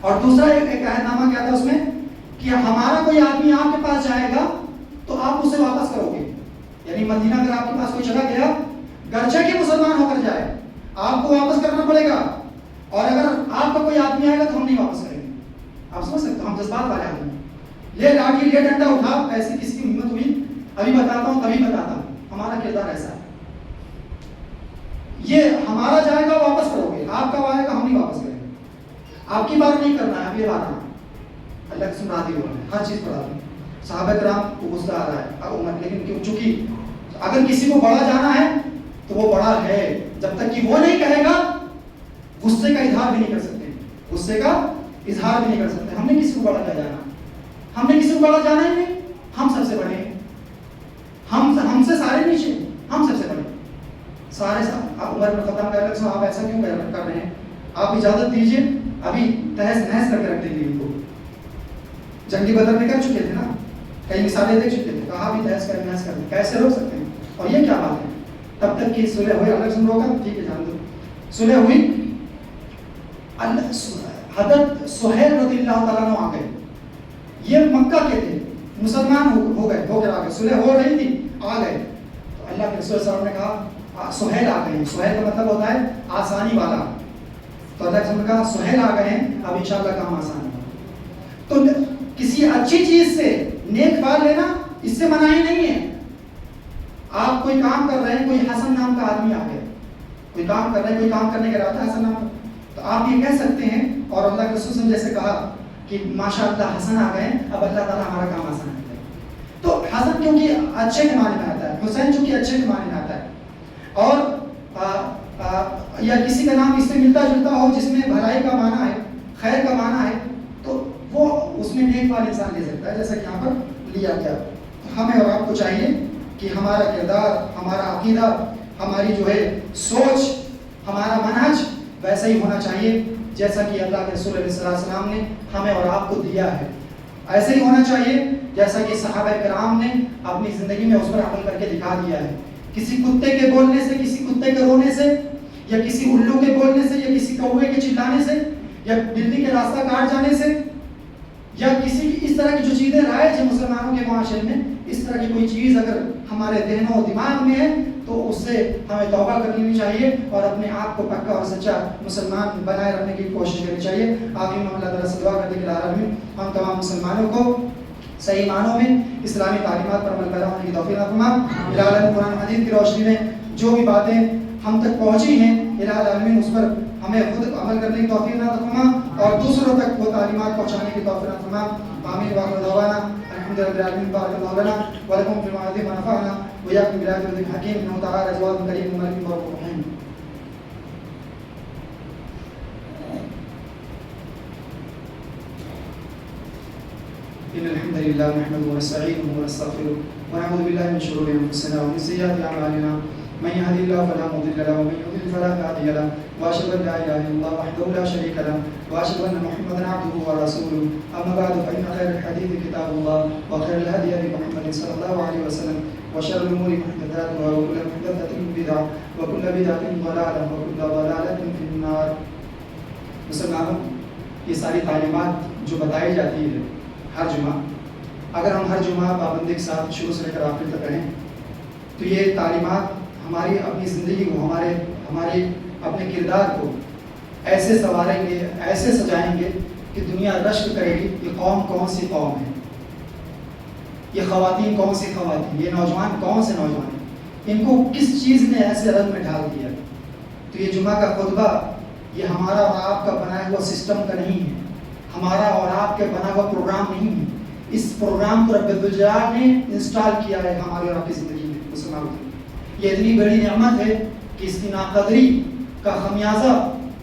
اور دوسرا ایک عہد نامہ کیا تھا اس میں کہ ہمارا کوئی آدمی آپ کے پاس جائے گا تو آپ اسے واپس کرو گے, یعنی مدینہ اگر آپ کے پاس کوئی چلا گیا گرچہ کہ مسلمان ہو کر جائے, آپ کو واپس کرنا پڑے گا, اور اگر آپ کا کوئی آدمی آئے گا تو ہم نہیں واپس کریں گے. آپ سمجھ سکتے, ہم جذبات والے آدمی, لے لاٹھی لے ڈنڈا اٹھا, ایسی کسی کی ہمت ہوئی ابھی بتاتا ہوں تبھی بتاتا ہوں, ہمارا کردار ایسا ہے. یہ ہمارا جائے گا واپس کرو گے, آپ کا آئے گا ہم نہیں واپس کریں گے, آپ کی بات نہیں کرنا ہے, اب یہ بات آنا اللہ کی سن راضی ہونا ہے, ہر چیز پر راضی. صحابہ کرام کو غصہ آ رہا ہے اب امت, لیکن چونکہ اگر کسی کو بڑا جانا ہے تو وہ بڑا ہے. جب تک کہ وہ نہیں کہے گا غصے کا اظہار بھی نہیں کر سکتے, غصے کا اظہار بھی نہیں کر سکتے. ہم نے کسی کو بڑا کیا جانا, ہم نے کسی کو بڑا جانا ہی نہیں. ہم سب سے بڑے ہیں, ہم سے سارے نیچے, ہم سب سے بڑے سارے. آپ عمر میں ختم کر رہے, آپ ایسا کیوں کر رہے ہیں؟ آپ اجازت دیجیے, ابھی تہس نہس کر کے رکھ دیں گے ان کو. جنگی بدر میں کر چکے تھے نا, کئی مثالیں دیکھ چکے تھے, کہا بھی تہس کر نہس کر دیں. کیسے روک سکتے ہیں؟ اور یہ کیا بات ہے؟ تب تک کہ صلح ہوئی, الگ سے روکا, ٹھیک ہے جان دو, صلح ہوئی. حضرت سہیل رضی اللہ تعالیٰ عنہ آ گئے. یہ مکہ کے تھے, مسلمان ہو گئے, ہو کر آ گئے, صلح ہو رہی تھی, آ گئے. تو اللہ کے رسول صلی اللہ علیہ وسلم نے کہا سہیل آ گئے ہیں. سہیل کا مطلب ہوتا ہے آسانی والا. تو اللہ کے رسول نے کہا سہیل آ گئے ہیں, اب انشاءاللہ کام آسان ہوگا. تو کسی اچھی چیز سے نیک فال لینا, اس سے مناہی نہیں ہے. آپ کوئی کام کر رہے ہیں, کوئی حسن نام کا آدمی آ گیا, کوئی کام کر رہے ہیں, کوئی کام کرنے کا رہتا ہے حسن نام کا, تو آپ یہ کہہ سکتے ہیں. اور اللہ کے رسول نے جیسے کہا کہ ماشاء اللہ حسن آ گئے, اب اللہ تعالیٰ ہمارا کام آسان کر دے. تو حسن کیونکہ اچھے کے معنی میں آتا ہے, حسین چونکہ اچھے کے معنی میں آتا ہے, اور یا کسی کا نام اس سے ملتا جلتا ہو جس میں بھلائی کا معنی ہے, خیر کا معنی ہے, تو وہ اس میں نیک فال انسان لے سکتا ہے, جیسا کہ یہاں پر لیا گیا. ہمیں اور آپ کو چاہیے کہ ہمارا کردار, ہمارا عقیدہ, ہماری جو ہے سوچ, ہمارا منہج ویسا ہی ہونا چاہیے جیسا کہ اللہ کے رسول علیہ السلام نے ہمیں اور آپ کو دیا ہے. ایسے ہی ہونا چاہیے جیسا کہ صحابہ کرام نے اپنی زندگی میں اس پر عمل کر کے دکھا دیا ہے. کسی کتے کے بولنے سے, کسی کتے کے رونے سے, یا کسی الو کے بولنے سے, یا کسی کوے کے چلانے سے, یا بلی کے راستہ کاٹ جانے سے, یا کسی اس طرح کی جو چیزیں رائج ہیں مسلمانوں کے معاشرے میں, اس طرح کی کوئی چیز اگر ہمارے ذہن و دماغ میں ہے تو اس سے ہمیں توبہ کر لینی چاہیے اور اپنے آپ کو پکا اور سچا مسلمان بنائے رکھنے کی کوشش کرنی چاہیے. آمین. اللہ تعالیٰ سے دعا کرتے کہ العالمین ہم تمام مسلمانوں کو صحیح معنوں میں اسلامی تعلیمات پر عمل پیرا ہونے کی توفیق عطا فرما. العالمین قرآن حدیث کی روشنی میں جو بھی باتیں ہم تک پہنچی ہیں, العالمین اس پر ہمیں خود عمل کرنے کی توفیق عطا فرما اور دوسروں تک وہ تعلیمات پہنچانے کی توفیق عطا فرما. آمین. وآخر دعوانا الحمد لله رب العالمين. بارك الله لنا ولكم في المعاذ ونفعنا وإياكم بالآيات والذكر الحكيم. إنه تعالى جواد كريم ملك رؤوف رحيم. إن الحمد لله نحمده ونستعينه ونستغفره ونعوذ بالله من شرور أنفسنا ومن سيئات أعمالنا. من يهد الله فلا مضل له ومن يضلل فلا هادي له. وأشهد أن لا إله إلا الله وحده لا شريك له وأشهد أن محمدا عبده ورسوله. أما بعد فإن خير الحديث كتاب الله وخير الهدي هدي محمد صلى الله عليه وسلم وشر الأمور محدثاتها وكل محدثة بدعة وكل بدعة ضلالة وكل ضلالة في النار. مسلمانوں, یہ ساری تعلیمات جو بتائی جاتی ہے ہر جمعہ, اگر ہم ہر جمعہ پابندی کے ساتھ شروع سے لے کر آخر تک رہیں تو یہ تعلیمات ہماری اپنی زندگی کو, ہمارے اپنے کردار کو ایسے سنواریں گے, ایسے سجائیں گے کہ دنیا رشک کرے گی یہ قوم کون سی قوم ہے, یہ خواتین کون سی خواتین, یہ نوجوان کون سے نوجوان ہیں, ان کو کس چیز نے ایسے رنگ میں ڈال دیا. تو یہ جمعہ کا خطبہ یہ ہمارا اور آپ کا بنایا ہوا سسٹم کا نہیں ہے, ہمارا اور آپ کے بنا ہوا پروگرام نہیں ہے. اس پروگرام کو رب الجلال نے انسٹال کیا ہے ہماری اور آپ کی زندگی میں. مسلمانوں کی یہ اتنی بڑی نعمت ہے کہ اس کی ناقدری کا خمیازہ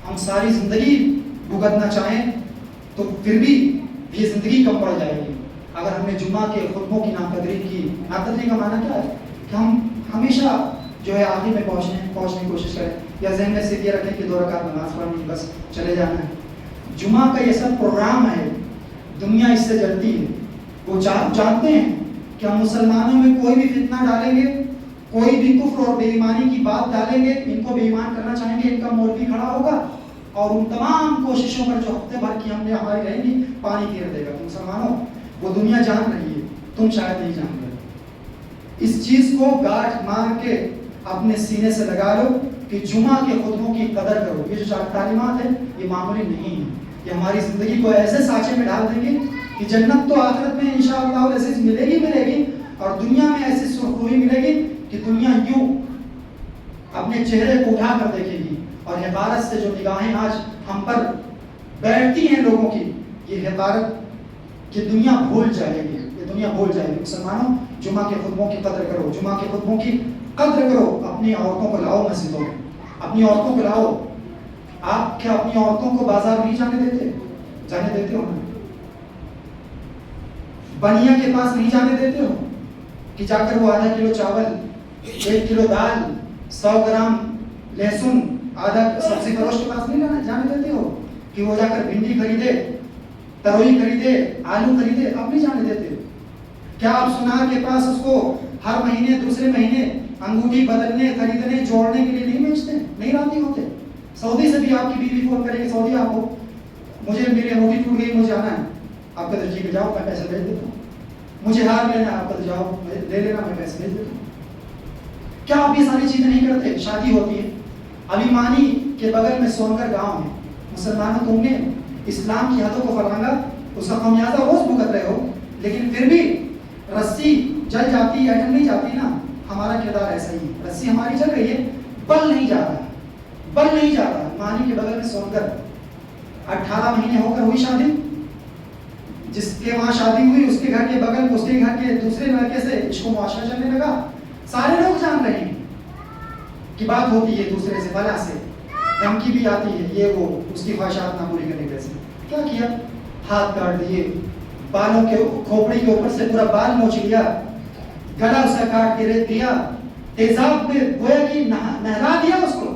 ہم ساری زندگی بھگتنا چاہیں تو پھر بھی یہ زندگی کم پڑ جائے گی اگر ہم نے جمعہ کے خطبوں کی ناقدری کی. ناقدری کا معنی کیا ہے کہ ہم ہمیشہ جو ہے آخر میں پہنچنے کی کوشش کریں, یا ذہن میں صرف یہ رکھیں کہ 2 رکعت نماز پڑھنی بس چلے جانا ہے. جمعہ کا یہ سب پروگرام ہے, دنیا اس سے جلتی ہے. وہ جانتے ہیں کہ ہم مسلمانوں میں کوئی بھی فتنہ ڈالیں گے, کوئی بھی کفر اور بے ایمانی کی بات ڈالیں گے, ان کو بے ایمان کرنا چاہیں گے, ان کا مولوی کھڑا ہوگا اور ان تمام کوششوں پر جو ہفتے بھر کی ہم نے ہماری رہیں گی پانی پھیر دے گا. تو مسلمانوں وہ دنیا جان رہی ہے, تم شاید نہیں جان رہے. اس چیز کو گاٹھ مار کے اپنے سینے سے لگا لو کہ جمعہ کے خطبوں کی قدر کرو. یہ جو تعلیمات ہیں یہ معمولی نہیں ہے, یہ ہماری زندگی کو ایسے سانچے میں ڈال دیں گے کہ جنت تو آخرت میں انشاءاللہ ایسے ملے گی اور دنیا میں ایسی سرخروئی ملے گی کہ دنیا یوں اپنے چہرے کو اٹھا کر دیکھے گی. اور حقارت سے جو نگاہیں آج ہم پر بیٹھتی ہیں لوگوں کی, یہ حقارت یہ دنیا بھول جائے گی, یہ دنیا بھول جائے گی. مسلمانوں جمعہ کے خطبوں کی قدر کرو, جمعہ کے خطبوں کی قدر کرو، اپنی عورتوں کو لاؤ مسجدوں میں، اپنی عورتوں کو لاؤ. آپ کیا اپنی عورتوں کو بازار نہیں جانے دیتے ہو نا؟ بنیا کے پاس نہیں جانے دیتے ہو کہ جا کر وہ آدھا کلو چاول، 1 کلو دال، 100 گرام لہسن، آدھا سبزی فروش کے پاس نہیں جانے دیتے ہو کہ وہ جا کر بھنڈی خریدے، تروئی خریدے، آلو خریدے؟ آپ نہیں جانے دیتے. کیا آپ سنار کے پاس اس کو ہر مہینے دوسرے مہینے انگوٹھی بدلنے، خریدنے، جوڑنے کے لیے نہیں بھیجتے، نہیں راضی ہوتے؟ سعودی سے بھی آپ کی بیوی فون کرے گی، سعودی آپ کو مجھے میری انگوٹھی ٹوٹ گئی، مجھے جانا ہے. آپ کہتے ٹھیک ہے جاؤ، میں پیسے بھیج دیتا ہوں. مجھے ہار لینا ہے، آپ کہتے جاؤ لے لینا، میں پیسے بھیج دیتا ہوں. کیا آپ یہ ساری چیزیں نہیں کرتے؟ شادی ہوتی ہے، ابھی مانی کے بغل میں سونگر گاؤں ہے. مسلمانوں تم نے اسلام کی حدوں کو فرمانا، اس کا خمیازہ روز بھگت رہے ہو، لیکن پھر بھی رسی جل جاتی ہے، جل نہیں جاتی نا. ہمارا کردار ایسا ہی ہے، رسی ہماری جل رہی ہے، بل نہیں جا رہا، بل نہیں جا رہا. مانی کے بغل میں سونگر، 18 مہینے ہو کر ہوئی شادی. جس کے وہاں شادی ہوئی اس کے گھر کے بغل، اس کے گھر کے دوسرے لڑکے سے عشق و معاشرہ چلنے لگا. سارے لوگ جان رہے ہیں کہ بات ہوتی ہے دوسرے سے، بلا سے دھمکی بھی آتی ہے، یہ وہ اس کی خواہشات نہ پوری کرنے سے. کیا کیا؟ ہاتھ کاٹ دیے، بالوں کے کھوپڑی کے اوپر سے پورا بال نوچ لیا، گلا اس کا کاٹ کے ریت دیا، تیزاب میں گویا کہ نہلا دیا اس کو.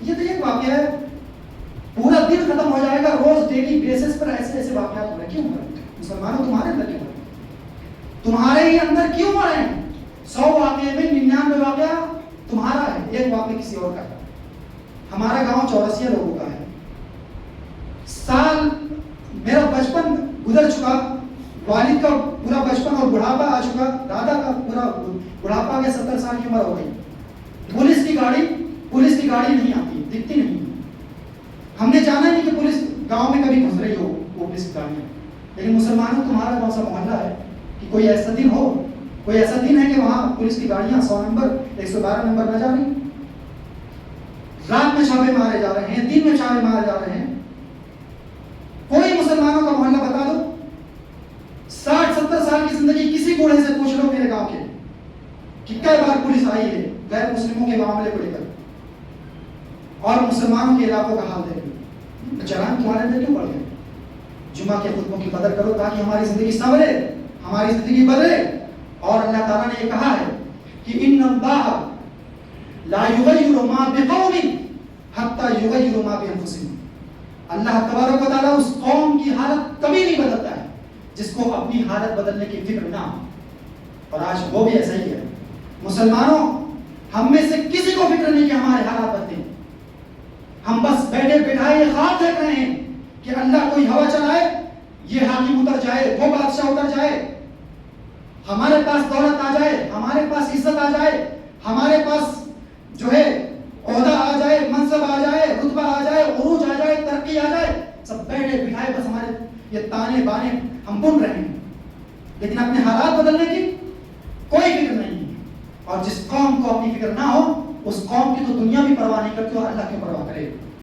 یہ تو ایک واقعہ ہے، پورا دن ختم ہو جائے گا. روز ڈیلی بیسس پر ایسے ایسے واقعات ہو رہے ہیں. کیوں ہو رہے ہیں؟ مسلمانوں تمہارے اندر کیوں ہو رہے ہیں؟ تمہارے ہی اندر کیوں ہو رہے ہیں؟ 100 واقعے میں 99 واقعہ تمہارا ہے، ایک واقعہ کسی اور کا ہے. ہمارا گاؤں چورسیہ لوگوں کا ہے. سال میرا بچپن گزر چکا، والد کا پورا بچپن اور بڑھاپا آ چکا، دادا کا پورا بڑھاپا کے 70 سال کی عمر ہو گئی. پولیس کی گاڑی نہیں آتی، دکھتی نہیں. ہم نے جانا نہیں کہ پولیس گاؤں میں کبھی گھس رہی ہو پولیس کی گاڑیاں. لیکن مسلمانوں تمہارا کون سا محلہ ہے کہ کوئی ایسا دن ہو، کوئی ایسا دن ہے کہ وہاں پولیس کی گاڑیاں 100 نمبر 112 نمبر نہ جا رہی؟ رات میں چھاپے مارے جا رہے ہیں، دن میں چھاپے مارے جا رہے ہیں. کوئی مسلمانوں کا محلہ بتا دو. 60-70 سال کی زندگی کسی بوڑھے سے پوچھ لو میرے گاؤں کے کہ کئی بار پولیس آئی ہے غیر مسلموں کے معاملے کو لے کر، اور مسلمانوں کے علاقوں کا حال دیکھ لو. چلان تمہارے اندر کیوں پڑ گئے؟ جمعہ کے خطبوں کی قدر کرو تاکہ ہماری زندگی سنورے، ہماری زندگی بدلے. اور اللہ تعالیٰ نے یہ کہا ہے کہ ان اللہ لا یغیر ما بقوم حتی یغیر ما بانفسہم. اللہ تبارک و تعالیٰ اس قوم کی حالت کبھی نہیں بدلتا ہے جس کو اپنی حالت بدلنے کی فکر نہ ہو. اور آج وہ بھی ایسا ہی ہے. مسلمانوں ہم میں سے کسی کو فکر نہیں کہ ہمارے حالات بدلیں. ہم بس بیٹھے بٹھائے یہ خواب دیکھ رہے ہیں کہ اللہ کوئی ہوا چلائے، یہ حاکم اتر جائے، وہ بادشاہ اتر جائے، ہمارے پاس دولت آ جائے، ہمارے پاس عزت آ جائے، ہمارے پاس جو ہے عہدہ آ جائے، منصب آ جائے، رتبہ آ جائے، عروج آ جائے، ترقی آ جائے. سب بیٹھے بٹھائے بس ہمارے یہ تانے بانے ہم بن رہے ہیں، لیکن اپنے حالات بدلنے کی کوئی فکر نہیں ہے. اور جس قوم کو اپنی فکر نہ ہو اس قوم کی تو دنیا بھی پرواہ نہیں کرتی اور اللہ کیوں پرواہ کرے.